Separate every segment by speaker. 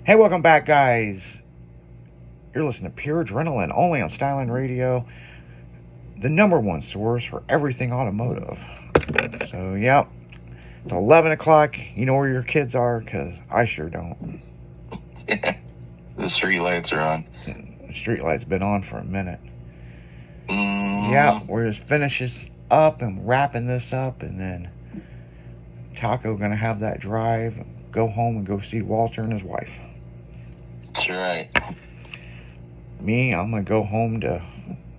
Speaker 1: Hey, welcome back, guys. You're listening to Pure Adrenaline, only on Styling Radio, the number one source for everything automotive. So, yep, it's 11 o'clock. You know where your kids are? Because I sure don't.
Speaker 2: The street lights are on.
Speaker 1: The street light's been on for a minute.
Speaker 2: Mm.
Speaker 1: Yeah, we're just finishing up and wrapping this up, and then Taco gonna have that drive, go home and go see Walter and his wife.
Speaker 2: That's right.
Speaker 1: Me, I'm gonna go home to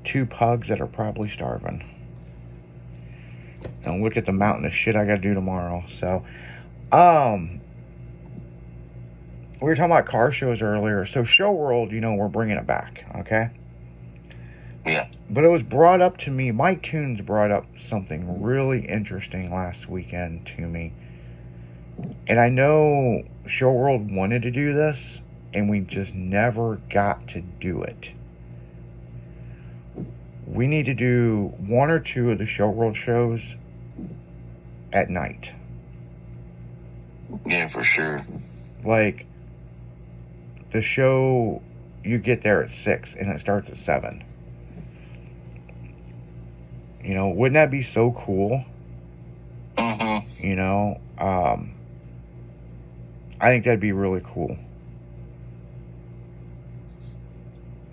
Speaker 1: two pugs that are probably starving. And look at the mountain of shit I gotta do tomorrow. So, we were talking about car shows earlier. So, Show World, we're bringing it back, okay?
Speaker 2: Yeah.
Speaker 1: But it was brought up to me. Mike Toons brought up something really interesting last weekend to me. And I know Show World wanted to do this, and we just never got to do it. We need to do one or two of the Show World shows at night.
Speaker 2: Yeah, for sure.
Speaker 1: Like, the show, you get there at 6 and it starts at 7. Wouldn't that be so cool?
Speaker 2: Mm-hmm.
Speaker 1: I think that'd be really cool.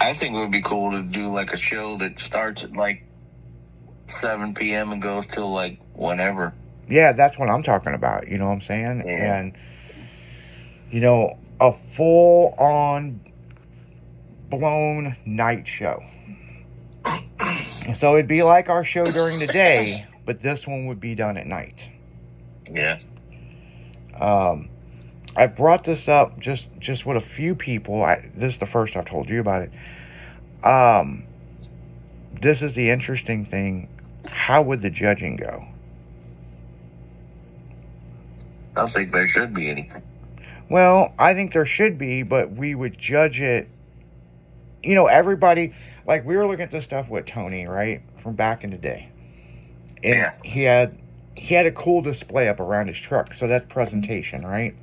Speaker 2: I think it would be cool to do like a show that starts at like 7 p.m. and goes till like whenever.
Speaker 1: Yeah, that's what I'm talking about. You know what I'm saying?
Speaker 2: Yeah.
Speaker 1: And, a full-on blown night show. So it'd be like our show during the day, but this one would be done at night.
Speaker 2: Yeah.
Speaker 1: I brought this up just with a few people. This is the first I've told you about it. This is the interesting thing. How would the judging go?
Speaker 2: I don't think there should be any.
Speaker 1: Well, I think there should be, but we would judge it. Everybody, like we were looking at this stuff with Tony, right, from back in the day, and
Speaker 2: Yeah.
Speaker 1: he had a cool display up around his truck, so that's presentation, right?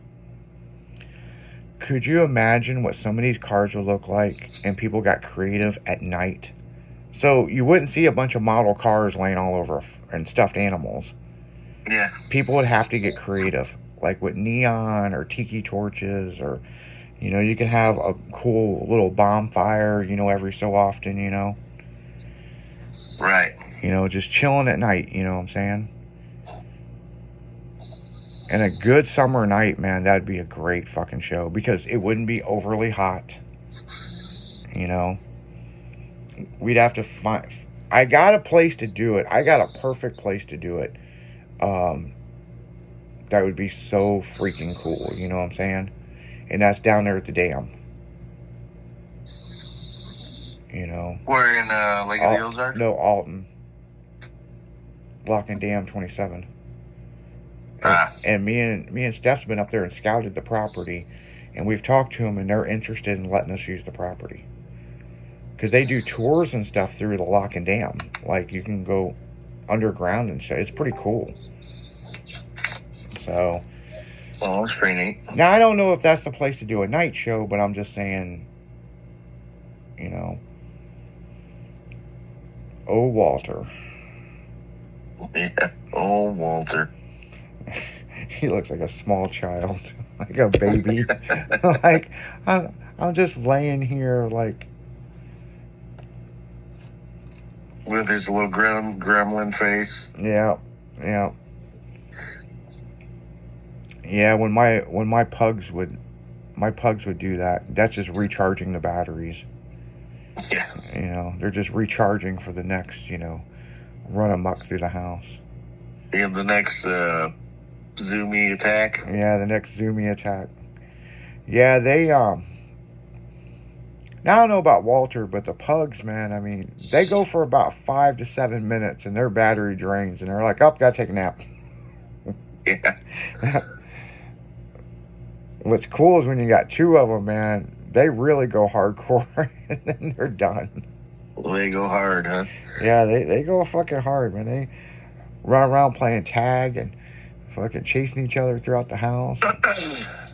Speaker 1: Could you imagine what some of these cars would look like, and people got creative at night? So you wouldn't see a bunch of model cars laying all over and stuffed animals.
Speaker 2: Yeah.
Speaker 1: People would have to get creative, like with neon or tiki torches, or you can have a cool little bonfire, every so often,
Speaker 2: Right.
Speaker 1: just chilling at night, you know what I'm saying? And a good summer night, man, that'd be a great fucking show, because it wouldn't be overly hot. We'd have to find... I got a place to do it. I got a perfect place to do it. That would be so freaking cool, you know what I'm saying? And that's down there at the dam.
Speaker 2: We're in Lake of the Ozarks?
Speaker 1: No, Alton. Lock and Dam 27. And me and Steph's been up there and scouted the property, and we've talked to them, and they're interested in letting us use the property, because they do tours and stuff through the Lock and Dam. Like, you can go underground and shit. It's pretty cool. So,
Speaker 2: Oh, that's pretty neat.
Speaker 1: now I don't know if that's the place to do a night show, but I'm just saying, oh, Walter.
Speaker 2: Yeah. Oh, Walter.
Speaker 1: He looks like a small child, like a baby. Like, I'm just laying here, like,
Speaker 2: with his little gremlin face.
Speaker 1: yeah. When my pugs would do that. That's just recharging the batteries.
Speaker 2: Yeah.
Speaker 1: They're just recharging for the next, run amok through the house.
Speaker 2: And the next Zoomy attack.
Speaker 1: Yeah, the next Zoomy attack. Yeah, they now I don't know about Walter, but the pugs, man, I mean, they go for about 5 to 7 minutes and their battery drains, and they're like, oh, gotta take a nap.
Speaker 2: Yeah.
Speaker 1: What's cool is when you got two of them, man, they really go hardcore, and then they're done.
Speaker 2: They go hard, huh?
Speaker 1: Yeah, they go fucking hard, man. They run around playing tag and fucking chasing each other throughout the house.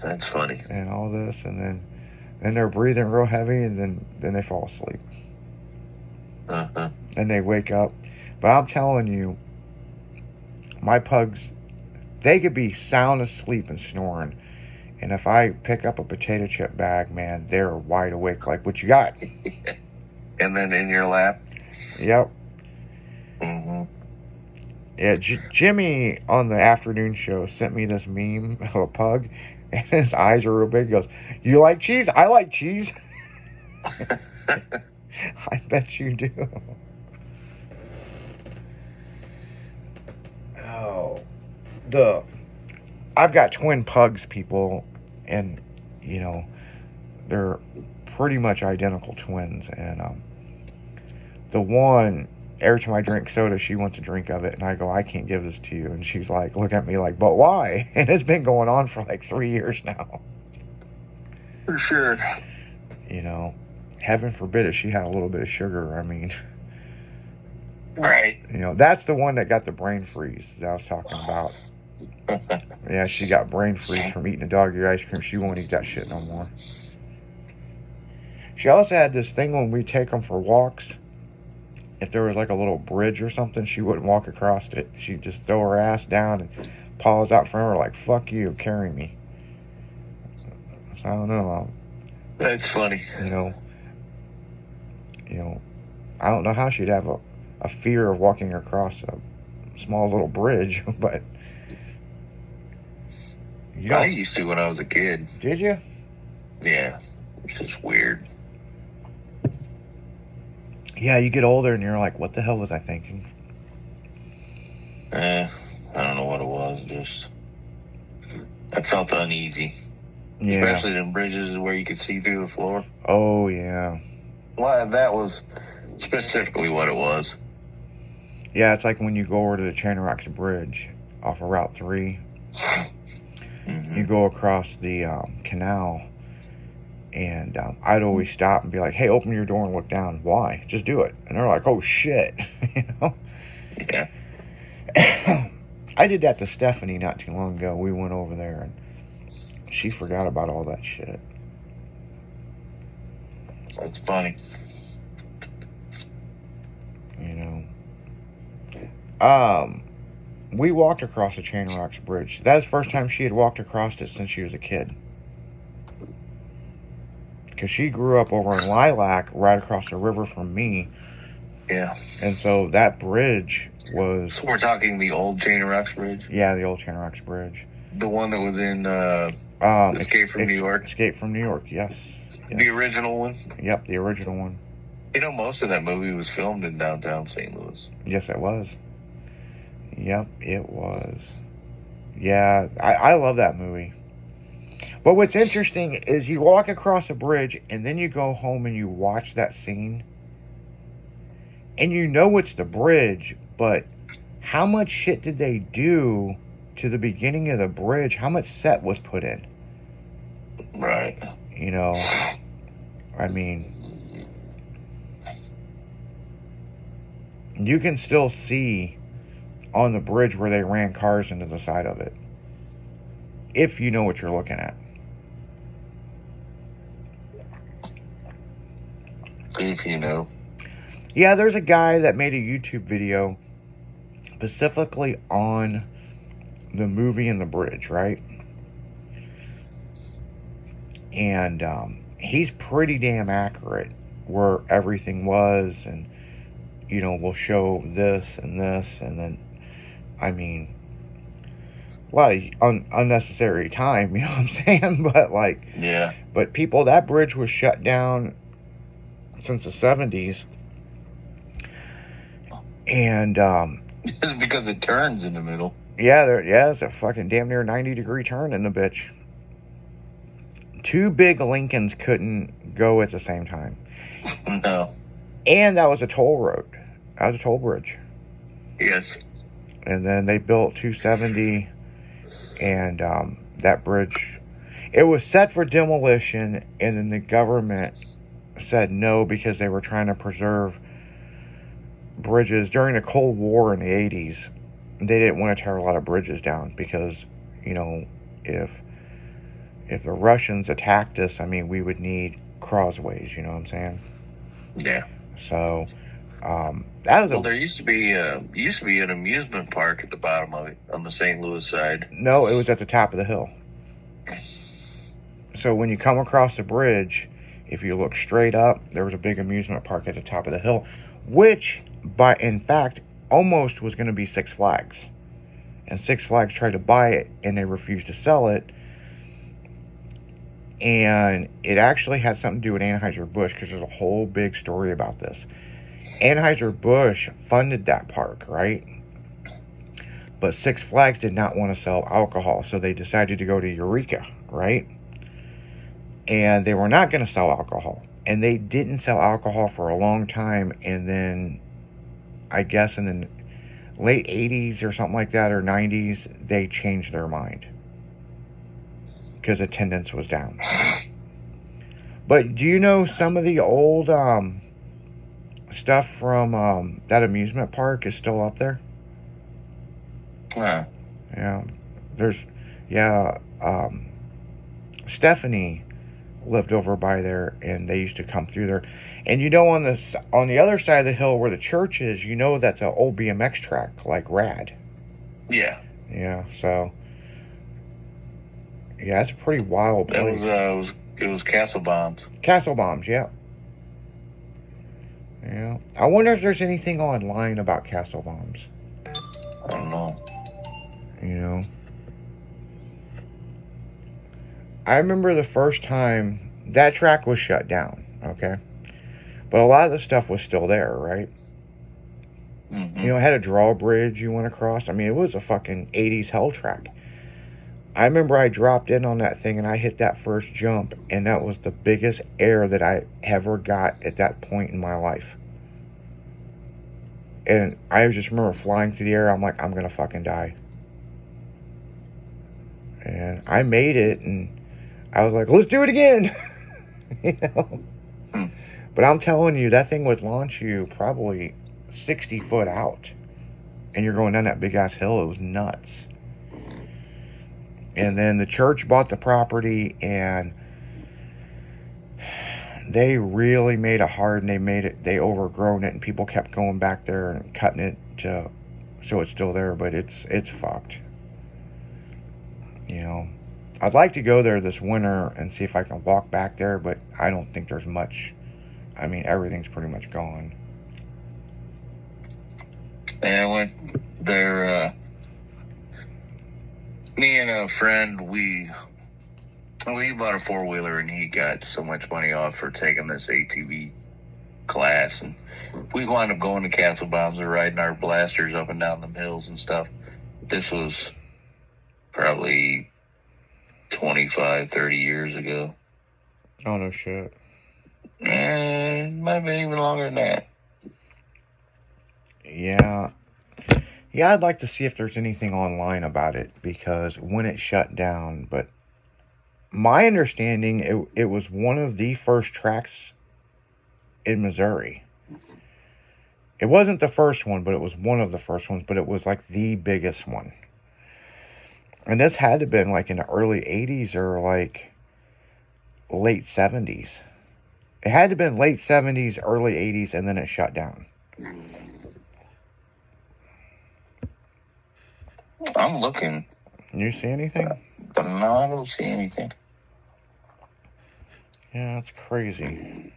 Speaker 2: That's funny.
Speaker 1: and all this, and then they're breathing real heavy, and then they fall asleep.
Speaker 2: Uh-huh.
Speaker 1: And they wake up. But I'm telling you, my pugs, they could be sound asleep and snoring. And if I pick up a potato chip bag, man, they're wide awake like, what you got?
Speaker 2: And then in your lap.
Speaker 1: Yep.
Speaker 2: Mm-hmm.
Speaker 1: Yeah, Jimmy on the afternoon show sent me this meme of a pug, and his eyes are real big. He goes, "You like cheese? I like cheese." I bet you do. Oh, I've got twin pugs, people, and you know they're pretty much identical twins. And the one, every time I drink soda, she wants a drink of it, and I go, "I can't give this to you," and she's like, look at me like, "But why?" And it's been going on for like 3 years now.
Speaker 2: For sure.
Speaker 1: You know, heaven forbid if she had a little bit of sugar. I mean,
Speaker 2: right.
Speaker 1: You know, that's the one that got the brain freeze that I was talking about. Yeah, she got brain freeze from eating the dog ear ice cream. She won't eat that shit no more. She also had this thing when we take them for walks. If there was like a little bridge or something, she wouldn't walk across it. She'd just throw her ass down and paws out from her like, "Fuck you, carry me." So I don't know.
Speaker 2: That's funny.
Speaker 1: You know, I don't know how she'd have a fear of walking across a small little bridge, but
Speaker 2: I used to when I was a kid.
Speaker 1: Did you?
Speaker 2: Yeah, it's just weird.
Speaker 1: Yeah, you get older and you're like, what the hell was I thinking?
Speaker 2: I don't know what it was. Just I felt uneasy. Yeah. Especially in bridges where you could see through the floor.
Speaker 1: Oh, yeah.
Speaker 2: Well, that was specifically what it was.
Speaker 1: Yeah, it's like when you go over to the Chain Rocks Bridge off of Route 3. Mm-hmm. You go across the canal, and I'd always stop and be like, "Hey, open your door and look down." Why? Just do it. And they're like, "Oh, shit." You know?
Speaker 2: Yeah.
Speaker 1: I did that to Stephanie not too long ago. We went over there, and she forgot about all that shit.
Speaker 2: That's funny.
Speaker 1: You know. We walked across the Chain Rocks Bridge. That was the first time she had walked across it since she was a kid. Because she grew up over in Lilac, right across the river from me.
Speaker 2: Yeah.
Speaker 1: And so that bridge was...
Speaker 2: So we're talking the old Chain Rocks Bridge?
Speaker 1: Yeah, the old Chain Rocks Bridge.
Speaker 2: The one that was in Escape from New York?
Speaker 1: Escape from New York, yes.
Speaker 2: The original one?
Speaker 1: Yep, the original one.
Speaker 2: You know, most of that movie was filmed in downtown St. Louis.
Speaker 1: Yes, it was. Yep, it was. Yeah, I love that movie. But what's interesting is you walk across a bridge and then you go home and you watch that scene. And you know it's the bridge, but how much shit did they do to the beginning of the bridge? How much set was put in?
Speaker 2: Right.
Speaker 1: You know, I mean, you can still see on the bridge where they ran cars into the side of it, if you know what you're looking at.
Speaker 2: If you know.
Speaker 1: Yeah, there's a guy that made a YouTube video specifically on the movie and the bridge, right? And he's pretty damn accurate where everything was, and you know, we'll show this and this, and then I mean, a lot of unnecessary time, you know what I'm saying? But like,
Speaker 2: yeah.
Speaker 1: But people, that bridge was shut down since the 70s, and
Speaker 2: because it turns in the middle.
Speaker 1: Yeah, it's a fucking damn near 90-degree turn in the bitch. 2 big Lincolns couldn't go at the same time.
Speaker 2: No.
Speaker 1: And that was a toll road. That was a toll bridge.
Speaker 2: Yes.
Speaker 1: And then they built 270, and that bridge, it was set for demolition, and then the government said no because they were trying to preserve bridges during the Cold War in the 80s. They didn't want to tear a lot of bridges down because, you know, if if the Russians attacked us, I mean, we would need crossways, you know what I'm saying?
Speaker 2: Yeah.
Speaker 1: So, that was
Speaker 2: Well, there used to be an amusement park at the bottom of it on the St. Louis side.
Speaker 1: No, it was at the top of the hill. So when you come across the bridge, if you look straight up, there was a big amusement park at the top of the hill, which, in fact, almost was going to be Six Flags. And Six Flags tried to buy it, and they refused to sell it. And it actually had something to do with Anheuser-Busch, because there's a whole big story about this. Anheuser-Busch funded that park, right? But Six Flags did not want to sell alcohol, so they decided to go to Eureka, right? And they were not going to sell alcohol. And they didn't sell alcohol for a long time, and then, I guess in the late 80s or something like that, or 90s, they changed their mind. Because attendance was down. But do you know some of the old stuff from that amusement park is still up there?
Speaker 2: Huh.
Speaker 1: Yeah. Stephanie lived over by there, and they used to come through there. And you know, on the other side of the hill where the church is, you know, that's an old BMX track, like rad.
Speaker 2: Yeah.
Speaker 1: Yeah. So. Yeah, it's a pretty wild place.
Speaker 2: It was Castle Bombs.
Speaker 1: Castle Bombs, yeah. Yeah. I wonder if there's anything online about Castle Bombs.
Speaker 2: I don't know.
Speaker 1: You know. I remember the first time that track was shut down, okay? But a lot of the stuff was still there, right?
Speaker 2: Mm-hmm.
Speaker 1: You know, it had a drawbridge you went across. I mean, it was a fucking 80s hell track. I remember I dropped in on that thing and I hit that first jump, and that was the biggest air that I ever got at that point in my life. And I just remember flying through the air. I'm like, I'm gonna fucking die. And I made it, and I was like, let's do it again. You know? But I'm telling you, that thing would launch you probably 60 foot out. And you're going down that big ass hill. It was nuts. And then the church bought the property, and they really made it hard, and they overgrown it, and people kept going back there and cutting it so it's still there, but it's fucked. You know, I'd like to go there this winter and see if I can walk back there, but I don't think there's much. I mean, everything's pretty much gone.
Speaker 2: And I went there, me and a friend, we bought a 4-wheeler, and he got so much money off for taking this ATV class, and we wound up going to Castle Bombs and riding our blasters up and down the hills and stuff. This was probably 25, 30 years ago.
Speaker 1: Oh, no shit.
Speaker 2: It might have been even longer than that.
Speaker 1: Yeah, I'd like to see if there's anything online about it, because when it shut down, but my understanding, it was one of the first tracks in Missouri. It wasn't the first one, but it was one of the first ones, but it was like the biggest one. And this had to have been like in the early 80s or like late 70s. It had to have been late 70s, early 80s, and then it shut down.
Speaker 2: I'm looking.
Speaker 1: You see anything?
Speaker 2: But no, I don't see anything.
Speaker 1: Yeah, that's crazy.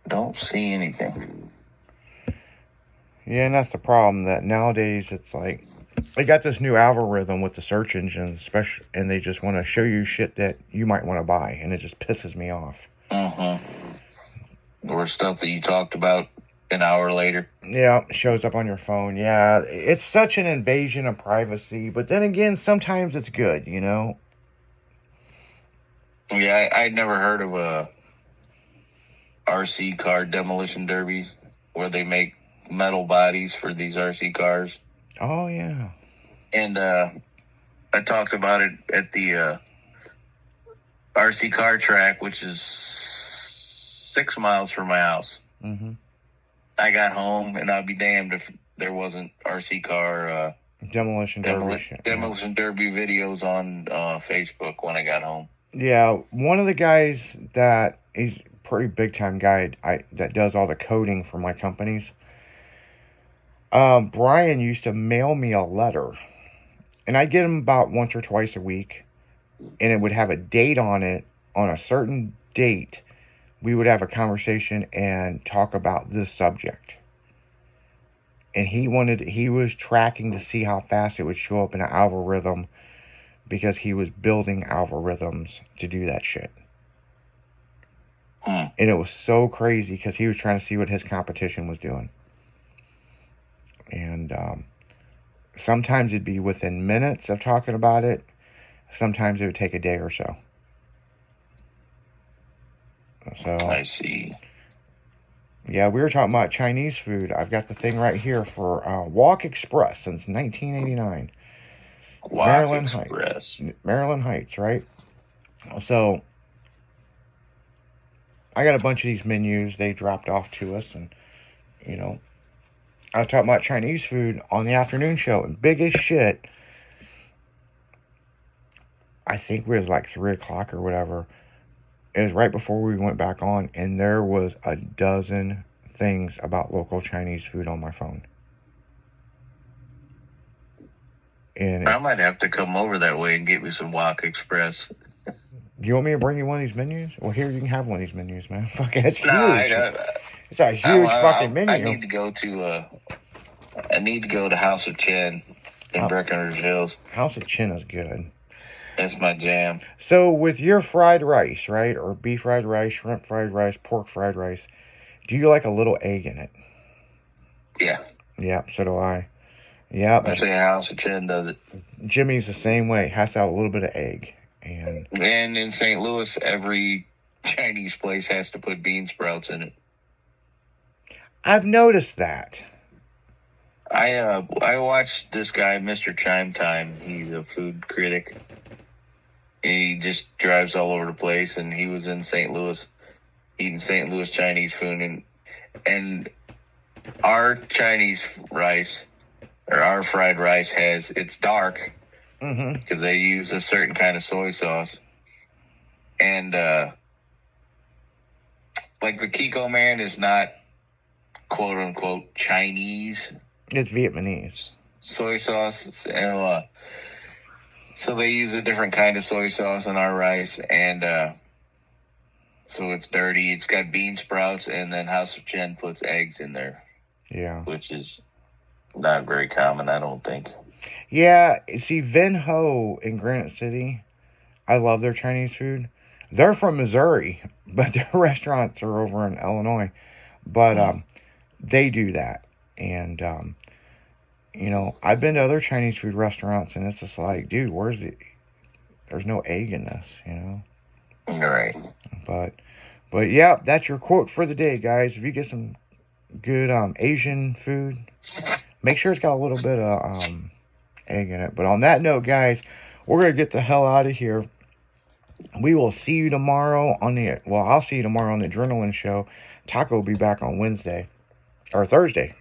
Speaker 2: Don't see anything.
Speaker 1: Yeah, and that's the problem, that nowadays it's like they got this new algorithm with the search engines, especially, and they just want to show you shit that you might want to buy, and it just pisses me off.
Speaker 2: Or stuff that you talked about an hour later.
Speaker 1: Yeah, it shows up on your phone. Yeah, it's such an invasion of privacy, but then again, sometimes it's good, you know?
Speaker 2: Yeah, I'd never heard of a RC car demolition derbies where they make metal bodies for these RC cars.
Speaker 1: Oh, yeah.
Speaker 2: And I talked about it at the RC car track, which is 6 miles from my house.
Speaker 1: Mm-hmm.
Speaker 2: I got home, and I'd be damned if there wasn't RC car
Speaker 1: Demolition Derby shit.
Speaker 2: Demolition Derby videos on Facebook when I got home.
Speaker 1: Yeah, one of the guys that he's a pretty big time guy that does all the coding for my companies. Brian used to mail me a letter, and I'd get him about once or twice a week, and it would have a date on it. On a certain date, we would have a conversation and talk about this subject. And he was tracking to see how fast it would show up in an algorithm, because he was building algorithms to do that shit. And it was so crazy because he was trying to see what his competition was doing. And sometimes it'd be within minutes of talking about it. Sometimes it would take a day or so. So
Speaker 2: I see.
Speaker 1: Yeah, we were talking about Chinese food. I've got the thing right here for Walk Express since 1989. Maryland Heights, right? So I got a bunch of these menus they dropped off to us, and you know, I was talking about Chinese food on the afternoon show, and big as shit. I think it was like 3 o'clock or whatever. It was right before we went back on, and there was a dozen things about local Chinese food on my phone. And
Speaker 2: I might have to come over that way and get me some Walk Express.
Speaker 1: Do you want me to bring you one of these menus? Well, here, you can have one of these menus, man. Fucking, it's huge. It's a huge fucking menu.
Speaker 2: I need to go to House of Chen in Breckenridge Hills.
Speaker 1: House of Chen is good.
Speaker 2: That's my jam.
Speaker 1: So with your fried rice, right, or beef fried rice, shrimp fried rice, pork fried rice, do you like a little egg in it?
Speaker 2: Yeah.
Speaker 1: Yeah, so do I. Yeah.
Speaker 2: I say House of Chen does it.
Speaker 1: Jimmy's the same way. Has to have a little bit of egg. And
Speaker 2: in St. Louis, every Chinese place has to put bean sprouts in it.
Speaker 1: I've noticed that.
Speaker 2: I watched this guy, Mr. Chime Time. He's a food critic. He just drives all over the place, and he was in St. Louis eating St. Louis Chinese food, and our Chinese rice, or our fried rice, it's dark because they use a certain kind of soy sauce, and like the Kiko Man is not quote unquote Chinese.
Speaker 1: It's Vietnamese
Speaker 2: soy sauce, and so they use a different kind of soy sauce in our rice, and so it's dirty. It's got bean sprouts, and then House of Chen puts eggs in there.
Speaker 1: Yeah.
Speaker 2: Which is not very common, I don't think.
Speaker 1: Yeah, see, Vin Ho in Granite City, I love their Chinese food. They're from Missouri, but their restaurants are over in Illinois. But they do that. And, you know, I've been to other Chinese food restaurants, and it's just like, dude, where's the... There's no egg in this, you know?
Speaker 2: All right.
Speaker 1: But yeah, that's your quote for the day, guys. If you get some good Asian food, make sure it's got a little bit of egg in it. But on that note, guys, we're going to get the hell out of here. We will see you tomorrow I'll see you tomorrow on the Adrenaline Show. Taco will be back on Wednesday. Or Thursday.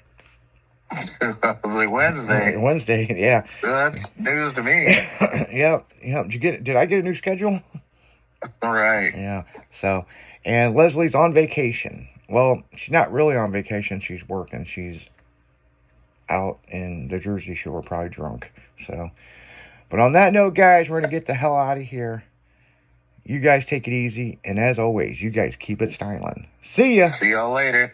Speaker 2: I was like, Wednesday.
Speaker 1: Wednesday, yeah.
Speaker 2: That's news to me.
Speaker 1: Yep. Did I get a new schedule?
Speaker 2: All right.
Speaker 1: Yeah. So, and Leslie's on vacation. Well, she's not really on vacation. She's working. She's out in the Jersey Shore, probably drunk. So, but on that note, guys, we're going to get the hell out of here. You guys take it easy. And as always, you guys keep it styling. See ya.
Speaker 2: See y'all later.